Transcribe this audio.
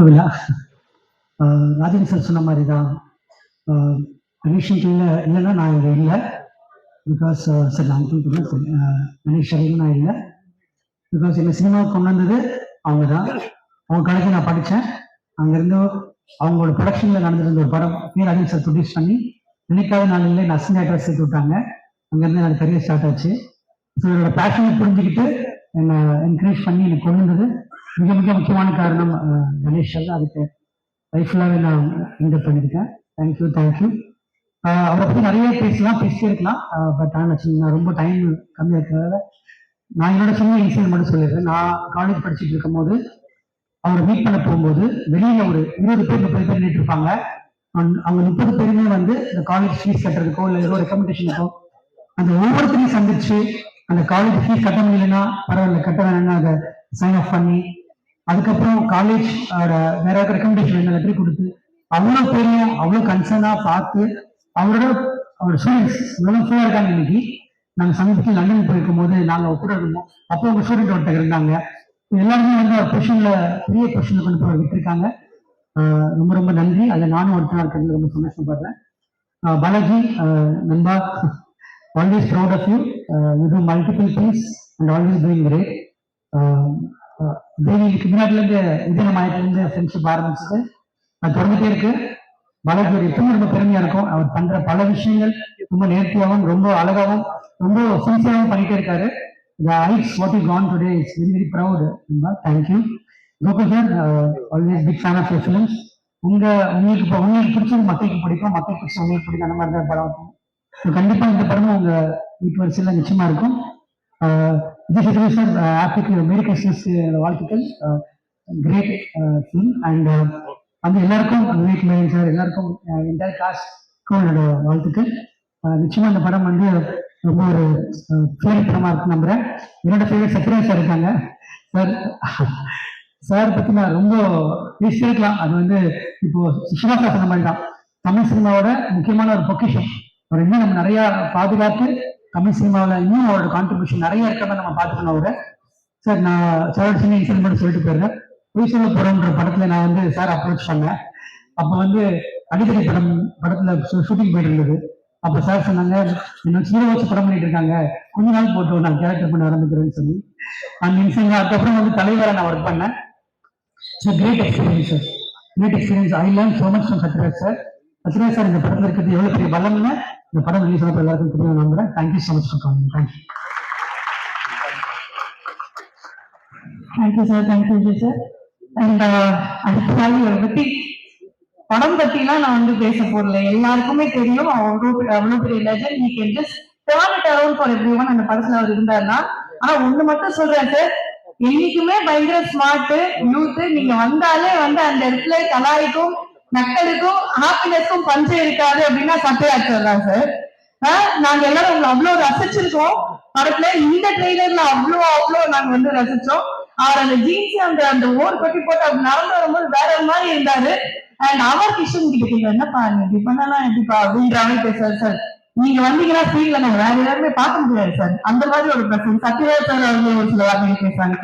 ஆரம்ப விழா. ராஜன் சார் சொன்ன மாதிரி தான். கணேஷன் இல்லைன்னா நான் இங்கே இல்லை. பிகாஸ் சார் நான் கணேஷ் நான் இல்லை. பிகாஸ் என்ன சினிமாவுக்கு கொண்டு வந்தது அவங்க தான். அவங்க கடைக்கு நான் படித்தேன். அங்கேருந்து அவங்களோட ப்ரொடக்ஷனில் நடந்திருந்த ஒரு படம் ராஜன் சார் ப்ரொடியூஸ் பண்ணி நினைக்காத நாளில் என்ன அசிஸ்டன்ட் டைரக்டர் சேர்த்து விட்டாங்க. அங்கேருந்து எனக்கு கரியர் ஸ்டார்ட் ஆச்சு. ஸோ என்னோட பேஷனை புரிஞ்சுக்கிட்டு என்னை என்கரேஜ் பண்ணி எனக்கு கொண்டு வந்தது மிக மிக முக்கியமான காரணம் கணேஷ் சார். அதுக்கு லைஃப்லாகவே நான் என்ஜாய் பண்ணியிருக்கேன். தேங்க்யூ. அவரை பற்றி நிறைய பேசிட்டே இருக்கலாம். பட் ஆனால் நான் ரொம்ப டைம் கம்மியாக இருக்கிறதால நான் என்னோட சின்ன இன்சிடென்ட் மட்டும் சொல்லிடுறேன். நான் காலேஜ் படிச்சுட்டு இருக்கும் போது அவரை மீட் பண்ண போகும்போது வெளியில ஒரு 20 பேர் 30 பேர் நின்று இருப்பாங்க. அவங்க 30 பேருமே வந்து இந்த காலேஜ் ஃபீஸ் கட்டுறதுக்கோ இல்லை ஏதோ ரெக்கமெண்டேஷனுக்கோ அந்த ஒவ்வொருத்தரையும் சந்திச்சு அந்த காலேஜ் ஃபீஸ் கட்ட முடியலன்னா பரவாயில்ல கட்ட வேணும்னா அதை சைன் ஆஃப் பண்ணி அதுக்கப்புறம் காலேஜ் வேற ரெக்கமெண்டேஷன் லெட்டர் கொடுத்து அவ்வளோ பேரையும் அவ்வளோ கன்சர்னா பார்த்து அவரோட ஸ்டூடெண்ட்ஸ் இவ்வளோ ஃபுல்லாக இருக்காங்க. இன்னைக்கு நாங்கள் சமீபத்தில் லண்டன் போயிருக்கும் போது நாங்கள் கூட இருந்தோம். அப்போ உங்க ஸ்டூடெண்ட் ஒருத்தர் இருந்தாங்க. எல்லாருமே வந்து ஒரு பொசிஷன்ல பெரிய பொசிஷன்ல கொண்டு போய் விட்டுருக்காங்க. ரொம்ப ரொம்ப நன்றி. அதில் நானும் ஒருத்தனா இருக்கிறது ரொம்ப சந்தோஷப்படுறேன். பாலாஜி நண்பா, always proud of you. You do multiple things and always doing great. தேவிக்கு முன்னாடிலேருந்து இதயமாயிட்டிலேருந்து ஃப்ரெண்ட்ஷிப் ஆரம்பிச்சது அது தொடர்ந்துட்டே இருக்கு. பாலாஜி எப்பவுமே ரொம்ப பெருமையா இருக்கும். அவர் பண்ற பல விஷயங்கள் ரொம்ப நேர்த்தியாகவும் ரொம்ப அழகாகவும் ரொம்ப சின்சியராகவும் பண்ணிட்டே இருக்காரு. The heights what you gone today is very very proud. Thank you. Gokul sir, always big fan of your films. உங்களுக்கு பிடிச்சது மக்களுக்கு பிடிக்கும், மக்களுக்கு பிடிச்ச உங்களுக்கு பிடிக்கும். அந்த மாதிரி தான் படம். கண்டிப்பா இந்த படமும் உங்க வீட்டு வரிசையில் நிச்சயமா இருக்கும். சார் ஆப்பிரிக்க மேரி கிறிஸ்மஸ் வாழ்த்துக்கள். கிரேட் ஃபிலிம் அண்ட் அந்த எல்லாருக்கும் விவேக் மேயன் சார் எல்லாருக்கும் என்டையர் காஸ்ட்க்கும் என்னோட வாழ்த்துக்கள். நிச்சயமா இந்த படம் வந்து ரொம்ப ஒரு ஃபேவரட் படமா இருக்கு நம்புறேன். என்னோட ஃபேவரட் சத்யராஜ் சார் இருக்காங்க. சார் பத்தி நான் ரொம்ப பேசிட்டே இருக்கலாம். அது வந்து இப்போ சிவாசா சொன்ன மாதிரி தான் தமிழ் சினிமாவோட முக்கியமான ஒரு பொக்கிஷம். அவர் இன்னும் நம்ம நிறைய பாதுகாத்து தமிழ் சினிமாவில் இன்னும் அவரோட கான்ட்ரிபியூஷன் நிறைய இருக்கிறத நம்ம பார்த்துக்கணும். அவரை சார் நான் சாரோட சின்ன இன்சிடென்ட் மட்டும் சொல்லிட்டு போயிருந்தேன். பொய் சொல்ல போறோன்ற படத்துல நான் வந்து சார் அப்ரோச் பண்ணேன். அப்போ வந்து அடிக்கடி படத்துல ஷூட்டிங் போயிட்டு இருந்தது. அப்போ சார் சொன்னாங்க இன்னும் ஹீரோ வச்சு படம் பண்ணிட்டு இருக்காங்க, கொஞ்ச நாள் போட்டு நான் கேரக்டர் பண்ண ஆரம்பிக்கிறேன்னு சொல்லி அந்த இன்சிடென்ட். அதுக்கப்புறம் வந்து தலைவரை நான் ஒர்க் பண்ணேன். Great experience. I learn so much from Sathyaraj sir. Sathyaraj sir இந்த படத்துல இருக்கிறது எவ்வளவு பெரிய பலம்னு இந்த படம் ரிலீஸ் ஆனப்ப எல்லாருக்கும் தெரியும் நம்புறேன். Thank you so much for coming. Thank you sir. And அடுத்த பத்தி படம் பத்திலாம் நான் வந்து பேச போடல. எல்லாருக்குமே தெரியும் அவ்வளவு பெரிய லெஜண்ட். நீ can just turn it around for everyone. அந்த படத்துல அவர் இருந்தாருன்னா. ஆனா ஒண்ணு மட்டும் சொல்றேன் சார், என்னைக்குமே பயங்கர ஸ்மார்ட் யூத். நீங்க வந்தாலே வந்து அந்த இடத்துல கலாய்க்கும் நக்கலுக்கும் ஹாப்பினஸ்க்கும் பஞ்சம் இருக்காது அப்படின்னா சத்யராஜ் சார் தான் சார். நாங்க எல்லாரும் உங்களை அவ்வளவு ரசிச்சிருக்கோம் படத்துல. இந்த ட்ரெய்லர்ல அவ்வளோ நாங்க வந்து ரசிச்சோம். அவர் அந்த ஜீன்ஸ் அந்த ஓர் கொட்டி போட்டு அவர் நடந்து வரும்போது வேற மாதிரி இருந்தாரு. அண்ட் அவர் கிஷன் கிட்ட என்னப்பா நீ இப்படி பண்ணலாம் எப்படிப்பா அப்படின்ற மாதிரி பேசுறாரு சார். நீங்க வந்தீங்கன்னா ஃபீல்ட்ல நாங்க வேற யாருமே பார்க்க முடியாது சார். அந்த மாதிரி ஒரு பிரச்சனை சத்யராஜ் சார் அவங்க ஒரு சில வார்த்தைகள் பேசுறாங்க.